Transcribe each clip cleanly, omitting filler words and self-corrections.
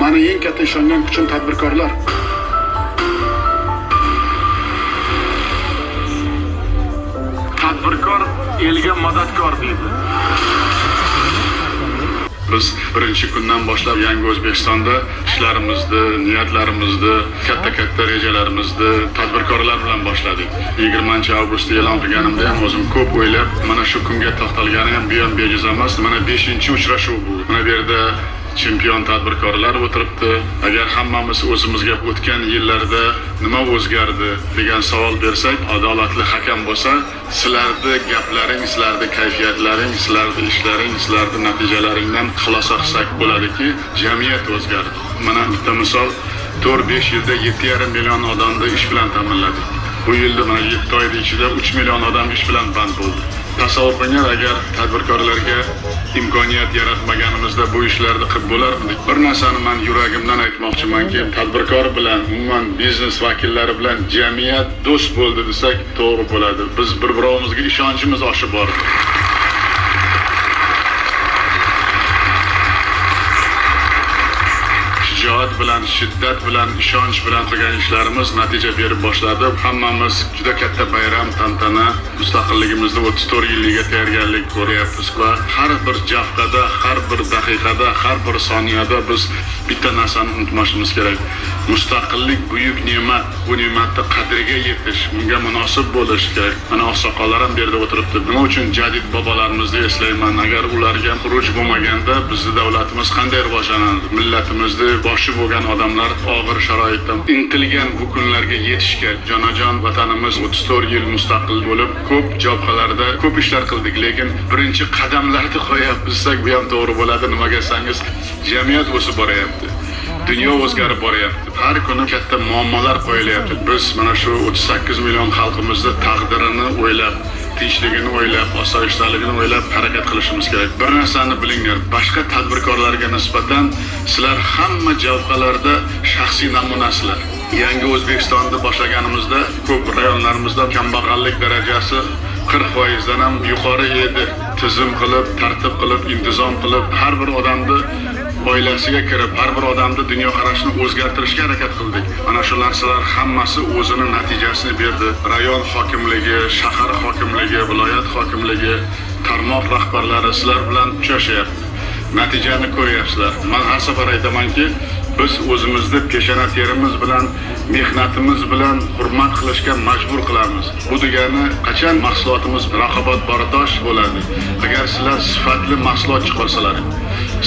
Meni eng katta ishongan kuchim tadbirkorlar. Tadbirkor elga madadkor deydi. Biz birinchi kundan boshlab yangi O'zbekistonda ishlarimizni, niyatlarimizni, katta rejalarimizni tadbirkorlar bilan boshladik. 20-avgustda e'lon qilganimda ham o'zim ko'p o'ylab, mana shu kunga to'xtalgani ham bu ham bejiz emas. Mana 5-uchrashuv bu. Mana bu yerda chempion tadbirkorlar o'tiribdi. Agar hammamiz o'zimizga o'tgan yillarda nima o'zgardi degan savol bersak, adolatli hakam bo'lsa, sizlarning gaplaring, sizlarning kayfiyatlaring, sizlarning ishlaring, sizlarning natijalaringdan xulosa qilsak bo'ladiki, jamiyat o'zgardi. Mana bitta misol, 4-5 yilda 7,5 million odamni ish bilan ta'minladik. Bu yilda mana 7 oyda ichida 3 million odam ish bilan band bo'ldi. Tasavvur qiling, agar tadbirkorlarga imkoniyat yaratmaganimizda bu ishlarni qilib bo'larmidik. Bir narsani men yuragimdan aytmoqchimanki, tadbirkor bilan, umuman biznes vakillari bilan jamiyat do'st bo'ldi desak to'g'ri bo'ladi. Biz bir-birimizga ishonchimiz oshib bordi. Shijoat bilan, shiddat bilan, ishonch bilan qilgan ishlarimiz natija berib boshladi. Hammamiz juda katta bayram, tantana, mustaqilligimizda 34 yilligiga tayyorgarlik ko'ryapmiz va har bir jafqada, har bir daqiqada, har bir soniyada biz bitta narsani unutmasimiz kerak. Mustaqillik buyuk ne'mat. Bu ne'matni qadriga yetish, bunga munosib bo'lish kerak. Mana oqsoqollar ham bu yerda o'tiribdi. Nima uchun jadid bobolarimizni eslayman? Agar ularga xuruj bo'lmaganda bizning davlatimiz qanday rivojlanardi? Millatimizni boshi bo'lgan odamlar og'ir sharoitda intilgan bu kunlarga yetishga jonajon vatanimiz 34 yil mustaqil bo'lib ko'p jabhalarda ko'p ishlar qildik, lekin birinchi qadamlarni qo'yapmiz desak bu ham to'g'ri bo'ladi. Nimaga desangiz, jamiyat o'sib boryapti. Dunyo o'zgarib boryapti. Har kuni katta muammolar qo'yilyapti. Biz mana shu 38 million xalqimizni taqdirini o'ylab, tinchligini o'ylab, osoyishtaligini o'ylab harakat qilishimiz kerak. Bir narsani bilinglar, boshqa tadbirkorlarga nisbatan sizlar hamma javqalarda shaxsiy namunasizlar. Yangi O'zbekistonni boshlaganimizda ko'p rayonlarimizda kambag'allik darajasi 40% dan ham yuqori edi. Tizim qilib, tartib qilib, intizom qilib, har bir odamni oilasiga kirib, har bir odamni dunyoqarashini o'zgartirishga harakat qildik. Mana shu narsalar hammasi o'zini natijasini berdi. Rayon hokimligi, shahar hokimligi, viloyat hokimligi, tarmoq rahbarlari sizlar bilan uchrashyapti. Natijani ko'ryapsizlar. Men har safar aytamanki, biz o'zimizni peshona terimiz bilan, mehnatimiz bilan hurmat qilishga majbur qilamiz. Bu degani qachon mahsulotimiz raqobatbardosh bo'ladi? Agar sizlar sifatli mahsulot chiqarsalar.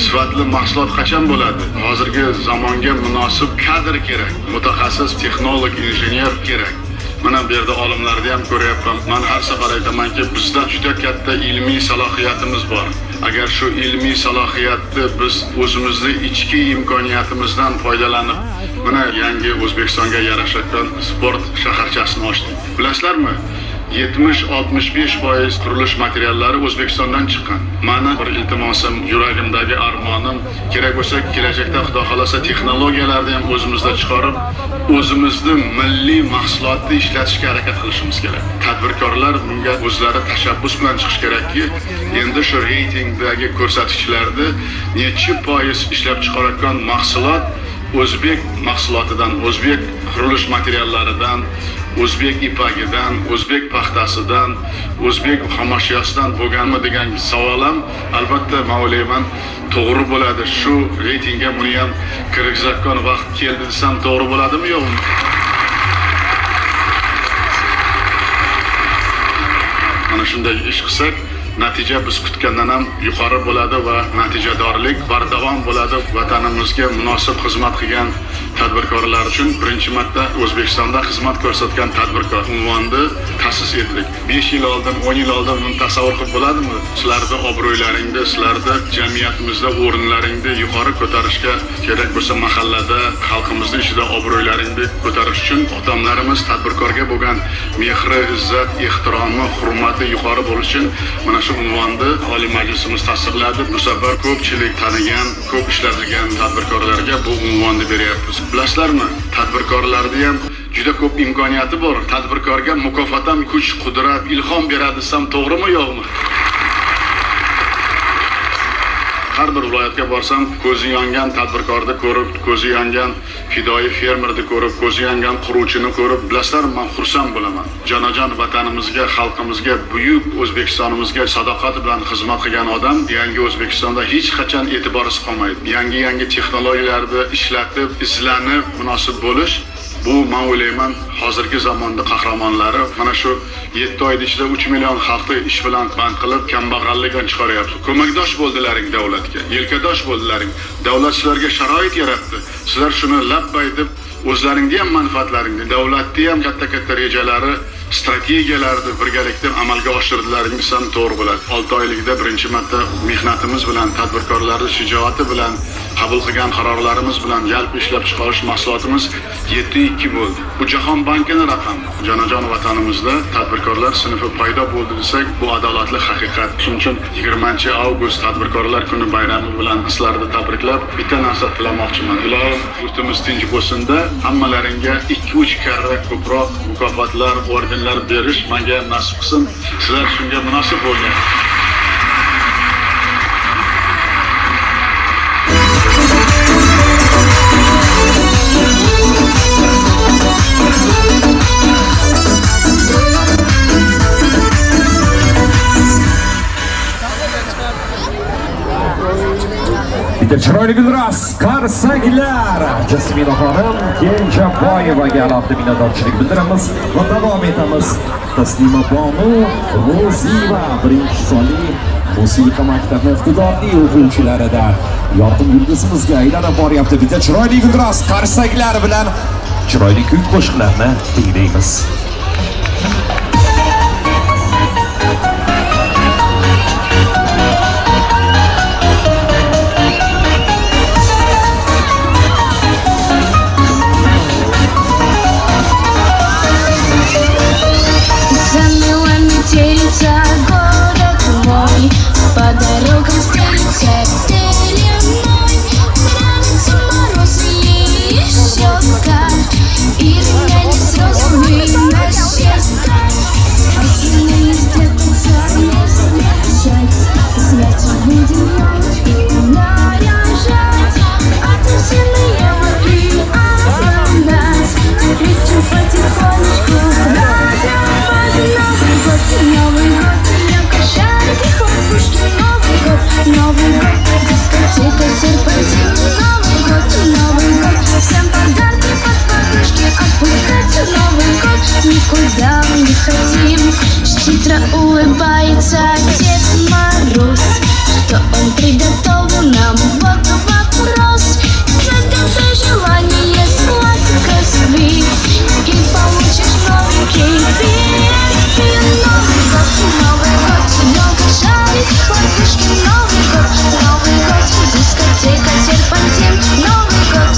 Sifatli mahsulot qachon bo'ladi? Hozirgi zamonga munosib kadr kerak, mutaxassis, texnolog, injener kerak. Mana bu yerda olimlarni ham ko'ryapman. Men har safar aytamanki, bizda juda katta ilmiy salohiyatimiz bor. Agar shu ilmiy salohiyatni biz o'zimizni ichki imkoniyatimizdan foydalanib, mana yangi O'zbekistonga yarashgan sport shaharchasini ochdik. Bilasizlarmi? 70-65% qurilish materiallari O'zbekistondan chiqqan. Meni bir iltimosim, yuragimdagi armonim, kerak bo'lsa kelajakda Xudo xolasa texnologiyalarni ham o'zimizda chiqarib, o'zimizni milliy mahsulotni ishlatishga harakat qilishimiz kerak. Tadbirkorlar bunga o'zlari tashabbus bilan chiqish kerakki, endi shu reytingdagi ko'rsatkichlarda necha foiz ishlab chiqarayotgan mahsulot o'zbek mahsulotidan, o'zbek qurilish materiallaridan, o'zbek ipagidan, o'zbek paxtasidan, o'zbek xomashiyosidan bo'lganmi degan savolim albatta men o'ylayman to'g'ri bo'ladi. Shu reytingga buni ham kirgizayotgan vaqt keldi desam to'g'ri bo'ladimi yo'qmi? Mana shunday ish qilsak, natija biz kutgandan ham yuqori bo'ladi va natijadorlik bardavom bo'ladi. Vatanimizga munosib xizmat qilgan tadbirkorlar uchun birinchi marta O'zbekistonda xizmat ko'rsatgan tadbirkor unvonida ta'sis etdik. 5 yil oldin, 10 yil oldin buni tasavvur qilib bo'ladimi? Sizlarning obro'ylaringni, sizlarning jamiyatimizda o'rinlaringni yuqori ko'tarishga, kerak bo'lsa mahallada, xalqimizning ichida obro'ylaringni ko'tarish uchun odamlarimiz tadbirkorga bo'lgan mehri, izzat, ehtiromi, hurmati yuqori bo'lishi uchun mana shu unvonni Oliy Majlisimiz tasdiqladi. Bu safar ko'pchilik tanigan, ko'p ishlar qilgan tadbirkorlarga bu unvonni beryapmiz. Bilasizlarmi? Tadbirkorlarning ham juda ko'p imkoniyati bor. Tadbirkorga mukofot ham kuch, qudrat, ilhom beradi desam to'g'rimi yo'qmi? har bir viloyatga borsam, ko'zi yongan tadbirkorni ko'rib, ko'zi yongan fidoyi fermerni ko'rib, ko'zi yongan quruvchini ko'rib, bilasizlar, men xursand bo'laman. Jonajon vatanimizga, xalqimizga, buyuk O'zbekistonimizga sadoqat bilan xizmat qilgan odam yangi O'zbekistonda hech qachon e'tiborsiz qolmaydi. Yangi texnologiyalarni ishlatib, izlanib, munosib bo'lish bu men o'ylayman hozirgi zamonda qahramonlari mana shu 7 oyda ichida 3 million xalqni ish bilan band qilib kambag'allikdan chiqaryapti. Ko'makdosh bo'ldilaring davlatga, yelkadosh bo'ldilaring. Davlat sizlarga sharoit yaratdi. Sizlar shuni labbay deb o'zlaringga ham manfaatlaringni, davlatni ham katta rejalari, strategiyalarni birgalikda amalga oshirdilaringiz ham to'g'ri bo'ladi. 6 oylikda birinchi marta mehnatimiz bilan, tadbirkorlarning shijoati bilan, qabul qilgan qarorlarimiz bilan yalpi ishlab chiqarish mahsulotimiz 7.2 bo'ldi. Bu Jahon bankining raqami. Jonajon vatanimizda tadbirkorlar sinfi paydo bo'ldi desak, bu adolatli haqiqat. Shuning uchun 20-avgust tadbirkorlar kuni bayrami bilan sizlarni tabriklab, bitta narsa tilamoqchiman. Ilohim yurtimiz tinch bo'lsin-da, hammalaringga 2-3 karra ko'proq mukofotlar, ordenlar berish menga nasib qilsin. Sizlar shunga munosib bo'lgan. Bitta chiroyli gulras, qarsaklar. Jasmina xonim Kenjaboyevaga alohida minnatdorchilik bildiramiz va davom etamiz. Taslima Bonu Ro'ziva birinchi sonli musiqa maktabi iqtidorli o'quvchilaridan yorqin yulduzimizga aylanib boryapti. Bitta chiroyli gulras, qarsaklar bilan chiroyli kuy qo'shiqlarni tinglaymiz. Город мой, по дорогам стелится пеленой, нравится мороз и щека, и румянец розовый на щеках. Осенний листья не смешать, смерть будем ночью наряжать, апельсиновые воды обрамлять, летим потихонечку Новый год, лягушарики, хлопушки, Новый год, дискотека, серпантин, Новый год, всем подарки под подушки, отпускать Новый год, никуда не хотим. Щедро улыбается Дед Мороз, что он приготовил нам, вот вопрос. Загадай желание, сладко спи, и получишь новенький PSP. Новый год, лягушарик, хлопушки, Новый год, дискотека, серпантин, Новый год,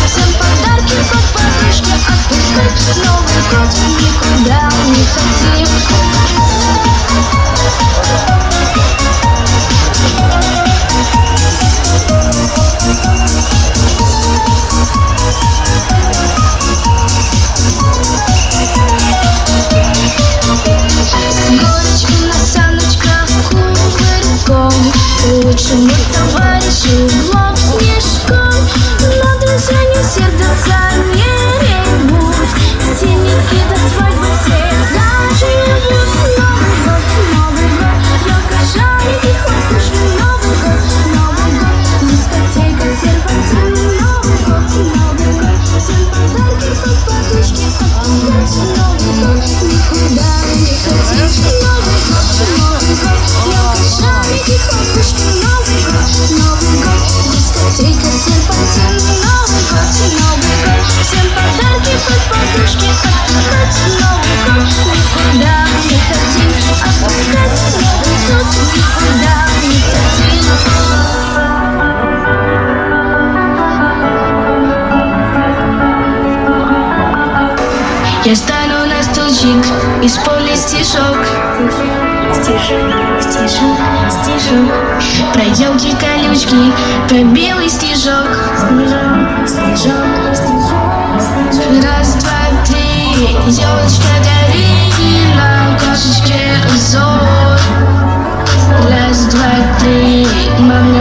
всем подарки под подушки, отпускать Новый год, никуда не хотим. Горочки на саночках кувырком, лучшему товарищу в лоб снежком, но друзья не сердятся, не ревут, синенькие до свадьбы все заживут. Новый год, лягушарики, хлопушки, Новый год, дискотека, серпантин, Новый год, всем подарки под подушки, отпускать Новый год, никуда не хотим. Новый год, лягушарики, хлопушки, Новый год, дискотека, серпантин, Новый год, всем подарки под подушки, отпускать Новый год, никуда не хотим. Отпускать Новый год, никуда не хотим. Я стану на стульчик, исполню стишок. Стишок. Пройдемте колючки, про белый снежок. Раз, два, три, елочка горела в кошечке узор. Раз, два, три, мама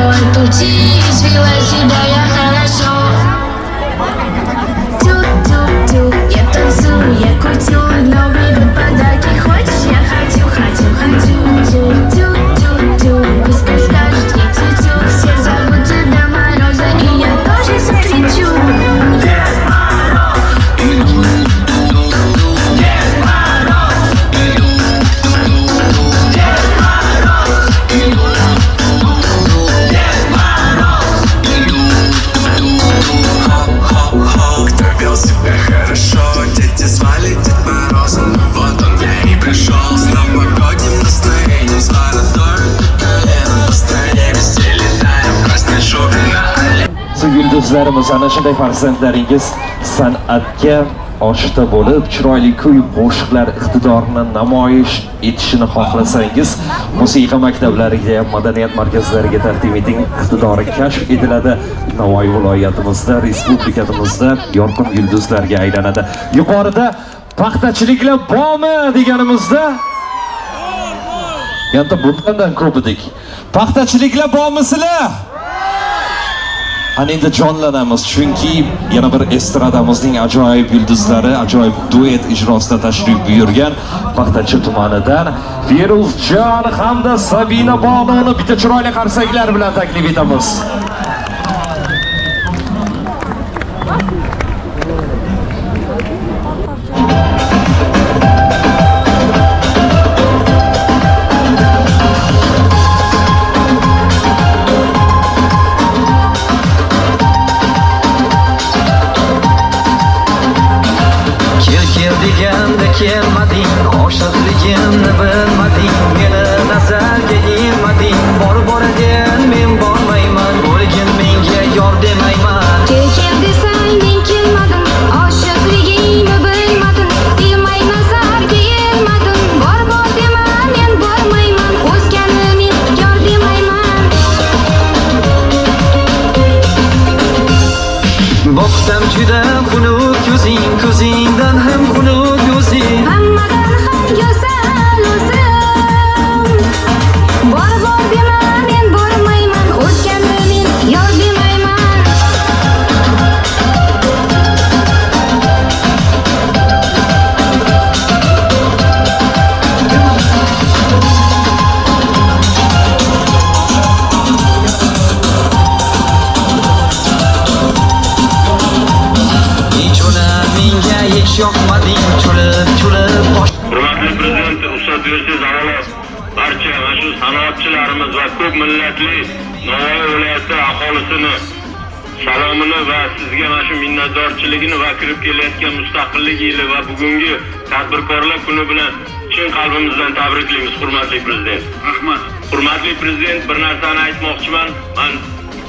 yulduzlarimiz, ana shunday farzandlaringiz san'atga oshita bo'lib, chiroyli kuy qo'shiqlar iqtidorini namoyish etishini xohlasangiz, musiqa maktablariga, madaniyat markazlariga taqdim eting. Iqtidori kashf etiladi. Navoiy viloyatimizda, respublikamizda yorqin yulduzlarga aylanadi. Yuqorida paxtachiliklar bormi deganimizda, yana bundan ko'p edik. Paxtachiliklar bormisizlar? Ana endi jonlanamiz, chunki yana bir estradamizning ajoyib yulduzlari ajoyib duet ijrosida tashrif buyurgan Paxtachi tumanidan Feruzjon hamda Sabina Bononi bitta chiroyli qarsaklar bilan taklif etamiz. Deganda kelmading, oshiqligimni bilmading, meni nazarga ilmading, bor-boridan men bormayman, bo'lgin menga yor demayman. Kel desang men kelmadim, oshiqligingni bilmadim, demay nazarga ilmadim, bor dema men bormayman, o'zgani men yor demayman. Boqsam juda xunuk ko'zing, ko'zingdan ham xunuk o'zing. Hammadan ham go'zal o'zim. Bor dema men bormayman, o'zgani men yor demayman. Menga hech yoqmading, chulib bosh. Hurmatli prezident, ruxsat bersangiz, avvalo barcha mana shu sanoatchilarimiz va ko'p millatli Navoiy viloyati aholisini salomini va sizga mana shu minnatdorchiligini va kirib kelayotgan mustaqillik yili va bugungi tadbirkorlar kuni bilan chin qalbimizdan tabriklaymiz, hurmatli prezident. Rahmat. Hurmatli prezident, bir narsani aytmoqchiman. Men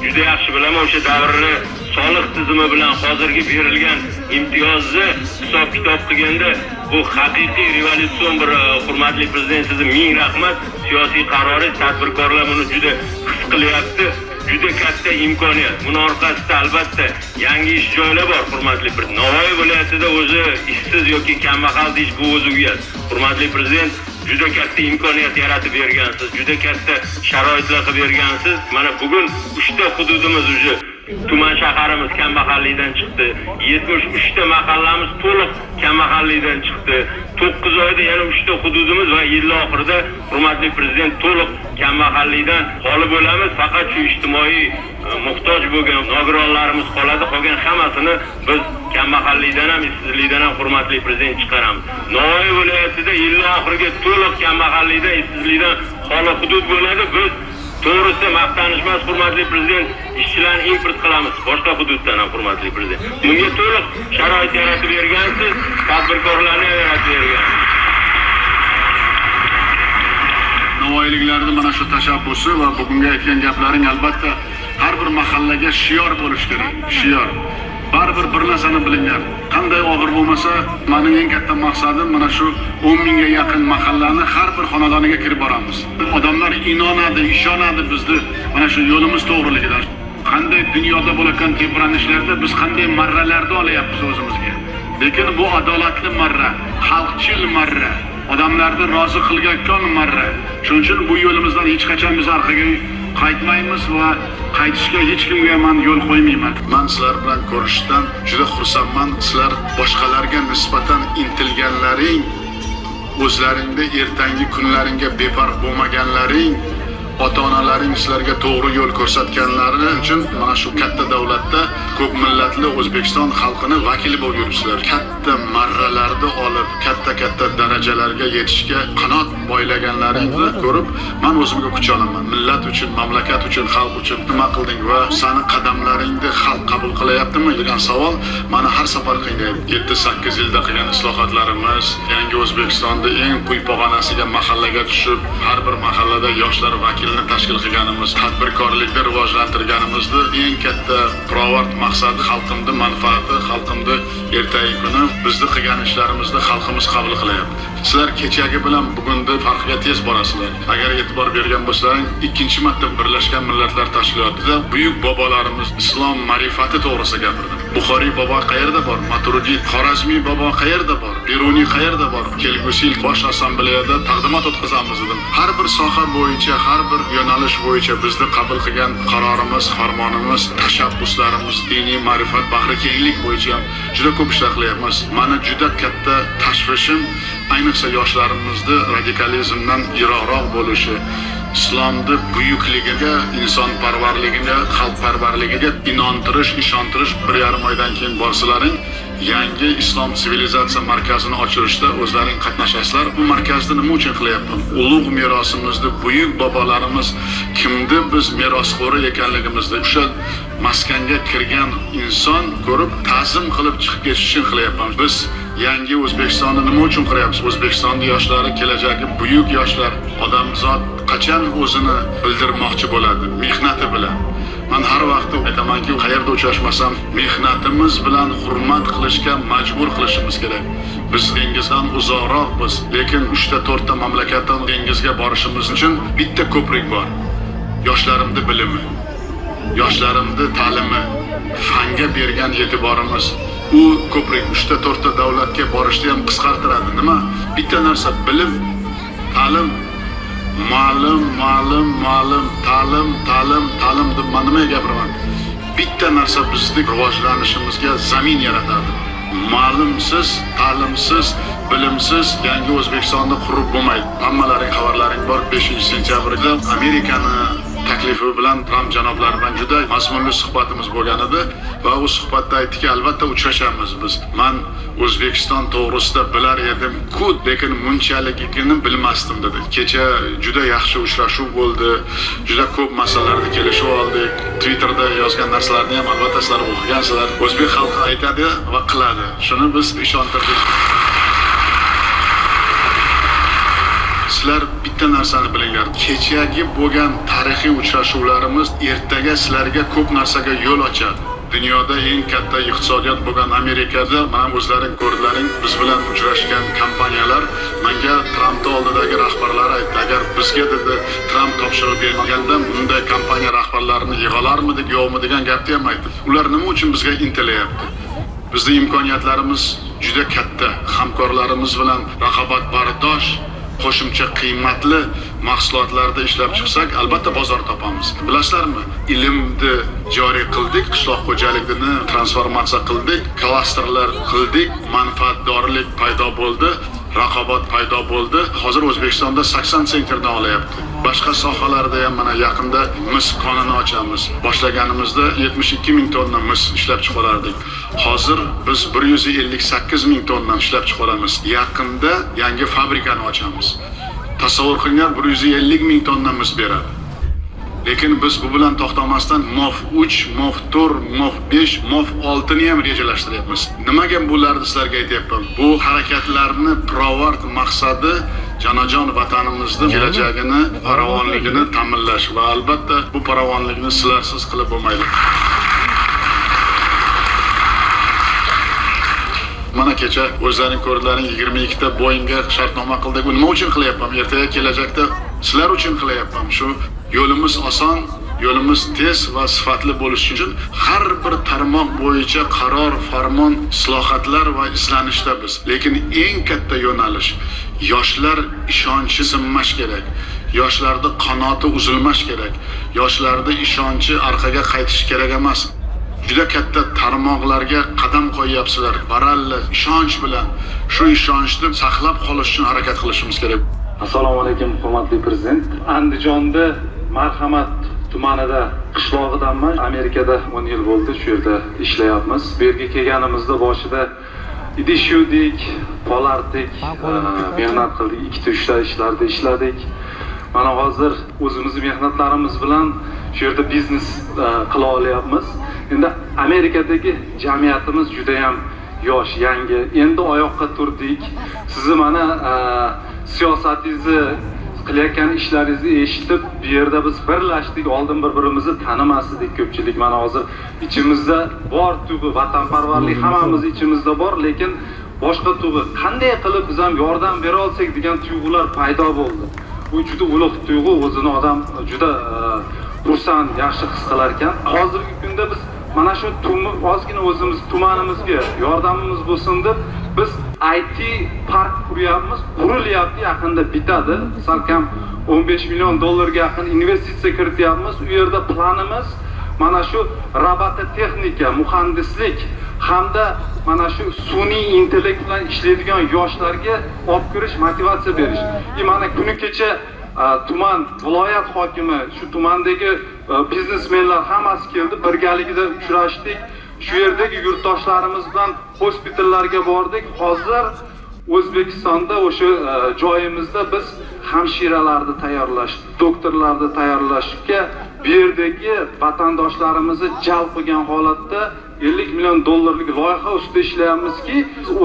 juda yaxshi bilaman, o'sha davrni soliq tizimi bilan hozirgi berilgan imtiyozni hisob-kitob qilganda bu haqiqiy revolyutsion bir hurmatli prezident, sizga ming rahmat. Siyosiy qaroringiz, tadbirkorlar buni juda his qilyapti. Juda katta imkoniyat. Buni orqasida albatta yangi ish joylar bor, hurmatli prezident. Navoiy viloyatida o'zi ishsiz yoki kambag'al ish bu o'zi uyat. Hurmatli prezident, juda katta imkoniyat yaratib bergansiz, juda katta sharoitlar qilib bergansiz. Mana bugun 3 ta hududimiz уже tuman shaharimiz kambag'allikdan chiqdi. 73 ta mahallamiz to'liq kambag'allikdan chiqdi. 9 oyda yana 3 ta hududimiz va yil oxirida hurmatli prezident to'liq kambag'allikdan xoli bo'lamiz. Faqat shu ijtimoiy muhtoj bo'lgan nogironlarimiz qoladi. Qolgan hammasini biz kambag'allikdan ham, ishsizlikdan ham hurmatli prezident chiqaramiz. Navoiy viloyatida yil oxiriga to'liq kambag'allikdan, ishsizlikdan xoli hudud bo'ladi. Biz to'g'risi maqtanish emas, hurmatli prezident, ishchilarni import qilamiz boshqa hududdan ham, hurmatli prezident. Bunga to'liq sharoit yaratib bergansiz, tadbirkorlarni yaratib bergansiz. Navoiyliklarning mana shu tashabbusi va bugungi aytgan gaplaring albatta har bir mahallaga shior bo'lish kerak. Shior. Baribir bir narsani bilinglar. Qanday og'ir bo'lmasa, mening eng katta maqsadim mana shu 10 mingga yaqin mahallani har bir xonadoniga kirib boramiz. Odamlar inonadi, ishonadi bizni mana shu yo'limiz to'g'riligidan. Qanday dunyoda bo'layotgan tebranishlarda biz qanday marralarni olyapmiz o'zimizga. Lekin bu adolatli marra, xalqchil marra, odamlarni rozi qilgan marra. Shuning uchun bu yo'limizdan hech qachon biz orqaga qaytmaymiz va qaytishga hech kimga men yo'l qo'ymayman. Men sizlar bilan ko'rishdan juda xursandman. Sizlar boshqalarga nisbatan intilganlaring, o'zlaringda ertangi kunlaringga befarq bo'lmaganlaring, ota-onalaring sizlarga to'g'ri yo'l ko'rsatganlari uchun mana shu katta davlatda ko'p millatli O'zbekiston xalqini vakili bo'lib yuribsizlar. Katta marralarni olib, katta darajalarga yetishga qanot boylaganlaringizni ko'rib, men o'zimga kuch olaman. Millat uchun, mamlakat uchun, xalq uchun nima qilding va seni qadamlaringni xalq qabul qilyaptimi degan savol meni har safar qiynaydi. 7-8 yilda qilgan islohotlarimiz, yangi O'zbekistonda eng quyi pog'onasiga mahallaga tushib, har bir mahallada yoshlar vakil yilini tashkil qilganimiz, tadbirkorlikni rivojlantirganimizda eng katta pirovard maqsadi xalqimning manfaati, xalqimning ertangi kuni bizni qilgan ishlarimizni xalqimiz qabul qilyapti. Sizlar kechagi bilan bugungi farqiga tez borasizlar. Agar e'tibor bergan bo'lsalaring, ikkinchi marta Birlashgan Millatlar Tashkilotida buyuk bobolarimiz islom ma'rifati to'g'risida gapirdi. Buxoriy bobo qayerda bor? Maturidiy, Xorazmiy bobo qayerda bor? Beruniy qayerda bor? Kelgusi yil bosh assambleyada taqdimot o'tkazamiz dedim. Har bir soha bo'yicha, har bir yo'nalish bo'yicha bizni qabul qilgan qarorimiz, farmonimiz, tashabbuslarimiz, diniy ma'rifat, bag'ri kenglik bo'yicha ham juda ko'p ishlar qilyapmiz. Mana juda katta tashvishim ayniqsa yoshlarimizni radikalizmdan yiroqroq bo'lishi, islomni buyukligiga, insonparvarligiga, xalqparvarligiga ishontirish 1,5 oydan keyin borsalaring, yangi islom sivilizatsiya markazini ochilishda o'zlaring qatnashasizlar. Bu markazni nima uchun qilyapman? Ulug' merosimizni buyuk bobolarimiz kimni biz merosxo'ri ekanligimizni o'sha maskanga kirgan inson ko'rib ta'zim qilib chiqib ketish uchun qilyapman. Biz yangi O'zbekistonni nima uchun qilyapmiz? O'zbekistonning yoshlari, kelajagi buyuk yoshlar, odamzod qachon o'zini bildirmoqchi bo'ladi? Mehnati bilan. Men har vaqt aytamanki, qayerda uchrashmasam, mehnatimiz bilan hurmat qilishga majbur qilishimiz kerak. Biz dengizdan uzoqroqmiz, lekin 3-4 ta mamlakatdan dengizga borishimiz uchun bitta ko'prik bor. Yoshlarimizni bilimi, yoshlarimizni ta'limi, fanga bergan e'tiborimiz. U ko'prik 3-4 ta davlatga borishni ham qisqartiradi. Nima? Bitta narsa bilim, ta'lim, ma'lum, ta'lim deb men nima gapiraman? Bitta narsa bizning rivojlanishimizga zamin yaratadi. Ma'lumsiz, ta'limsiz, bilimsiz yangi O'zbekistonni qurib bo'lmaydi. Hammalaring xabarlaring bor. 5-sentyabrda Amerikani taklifi bilan Tramp janoblari bilan juda mazmunli suhbatimiz bo'lgan edi va u suhbatda aytdiki, albatta uchrashamiz biz. Men O'zbekiston to'g'risida bilar edim-ku, lekin bunchaligini bilmasdim dedi. Kecha juda yaxshi uchrashuv bo'ldi. Juda ko'p masalalarda kelishib oldik. Twitterda yozgan narsalarni ham albatta sizlar o'qigansizlar. O'zbek xalqi aytadi va qiladi. Shuni biz ishontirdik. Sizlar bitta narsani bilinglar. Kechagi bo'lgan tarixiy uchrashuvlarimiz ertaga sizlarga ko'p narsaga yo'l ochadi. Dunyoda eng katta iqtisodiyot bo'lgan Amerikada mana o'zlaring ko'rdilaring, biz bilan uchrashgan kompaniyalar menga Trampning oldidagi rahbarlar aytdi, agar bizga dedi Tramp topshiriq bermaganda bunday kompaniya rahbarlarini yig'alarmidik, yo'qmi degan gapni ham aytdi. Ular nima uchun bizga intilayapti? Bizning imkoniyatlarimiz juda katta. Hamkorlarimiz bilan raqobatbardosh, qo'shimcha qiymatli mahsulotlarda ishlab chiqsak, albatta bozor topamiz. Bilasizlarmi? Ilmni joriy qildik, qishloq xo'jaligini transformatsiya qildik, klasterlar qildik, manfaatdorlik paydo bo'ldi, raqobat paydo bo'ldi. Hozir O'zbekistonda 80 sentrdan olyapti. Boshqa sohalarda ham mana yaqinda mis konini ochamiz. Boshlaganimizda 72 ming tonna mis ishlab chiqarardik. Hozir biz 158 ming tonna ishlab chiqaramiz. Yaqinda yangi fabrikani ochamiz. Tasavvur qilinglar, 150 ming tonna mis beradi. Lekin biz bu bilan to'xtamasdan MOF 3, MOF 4, MOF 5, MOF 6 ni ham rejalashtiryapmiz. Nimaga bularni sizlarga aytyapman? Bu harakatlarni pirovard maqsadi jonajon vatanimizning kelajagini, farovonligini ta'minlash va albatta bu farovonlikni sizlarsiz qilib bo'lmaydi. Mana kecha o'zlaring ko'rdilaring 22 ta Boeingga shartnoma qildik. Bu nima uchun qilyapman? Ertaga kelajakda sizlar uchun qilyapman. Shu yo'limiz oson, yo'limiz tez va sifatli bo'lishi uchun har bir tarmoq bo'yicha qaror, farmon, islohotlar va izlanishda biz. Lekin eng katta yo'nalish yoshlar ishonchi sinmash kerak. Yoshlarda qanoti uzilmash kerak. Yoshlarda ishonchi orqaga qaytish kerak emas. Juda katta tarmoqlarga qadam qo'yyapsizlar. Baralla ishonch bilan shu ishonchni saqlab qolish uchun harakat qilishimiz kerak. Assalomu alaykum, hurmatli prezident. Andijonda Marhamat tumanida qishlog'idanman. Amerikada 10 yil bo'ldi, shu yerda ishlayapmiz. Bu yerga kelganimizda boshida idishuvdik, qolardik, mehnat qildik, 2-3 ta ishlarda ishladik. Mana hozir o'zimizning mehnatlarimiz bilan shu yerda biznes qila olyapmiz. Endi Amerikadagi jamiyatimiz juda ham yosh, yangi. Endi oyoqqa turdik. Sizni mana siyosatingizni qilayotgan ishlaringizni eshitib, bu yerda biz birlashdik, oldin bir-birimizni tanimasdik ko'pchilik. Mana hozir ichimizda bor tuyg'u, vatanparvarlik hammamiz ichimizda bor, lekin boshqa tuyg'u, qanday qilib biz ham yordam bera olsak degan tuyg'ular paydo bo'ldi. Bu juda ulug' tuyg'u, o'zini odam juda xursand, yaxshi his qilar ekan. Hozirgi kunda biz mana shu ozgina o'zimiz tumanimizga yordamimiz bo'lsin deb biz IT park quryapmiz, qurilyapti, yaqinda bitadi. Salkam 15 million dollarga yaqin investitsiya kirityapmiz. U yerda planimiz mana shu robototexnika, muhandislik hamda mana shu sun'iy intellekt bilan ishlaydigan yoshlarga olib kirish, motivatsiya berish. Mana kuni kecha tuman viloyat hokimi, shu tumandagi biznesmenlar hammasi keldi, birgalikda uchrashdik. Shu yerdagi yurtdoshlarimiz bilan hospitallarga bordik. Hozir O'zbekistonda o'sha joyimizda biz hamshiralarni tayyorlash, doktorlarni tayyorlashga bu yerdagi vatandoshlarimizni jalb qilgan holatda 50 million dollarlik loyiha ustida ishlayapmizki,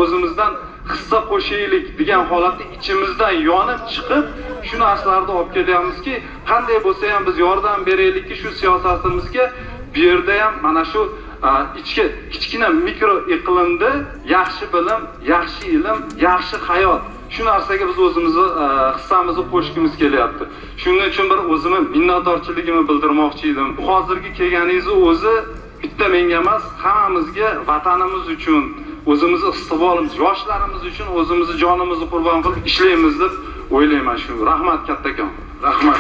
o'zimizdan hissa qo'shaylik degan holatda ichimizdan yonib chiqib, shu narsalarni olib kelyapmizki, qanday bo'lsa ham biz yordam beraylikki, shu siyosatimizga bu yerda ham mana shu kichkina mikro iqlimda yaxshi bilim, yaxshi ilm, yaxshi hayot, shu narsaga biz o'zimizni hissamizni qo'shishimiz kelyapti. Shuning uchun bir o'zimni minnatdorchiligimni bildirmoqchi edim. Hozirgi kelganingizni o'zi bitta menga emas, hammamizga, vatanimiz uchun, o'zimizni istiqbolimiz, yoshlarimiz uchun o'zimizni jonimizni qurbon qilib ishlaymiz deb o'ylayman. Shu rahmat kattakon. Rahmat.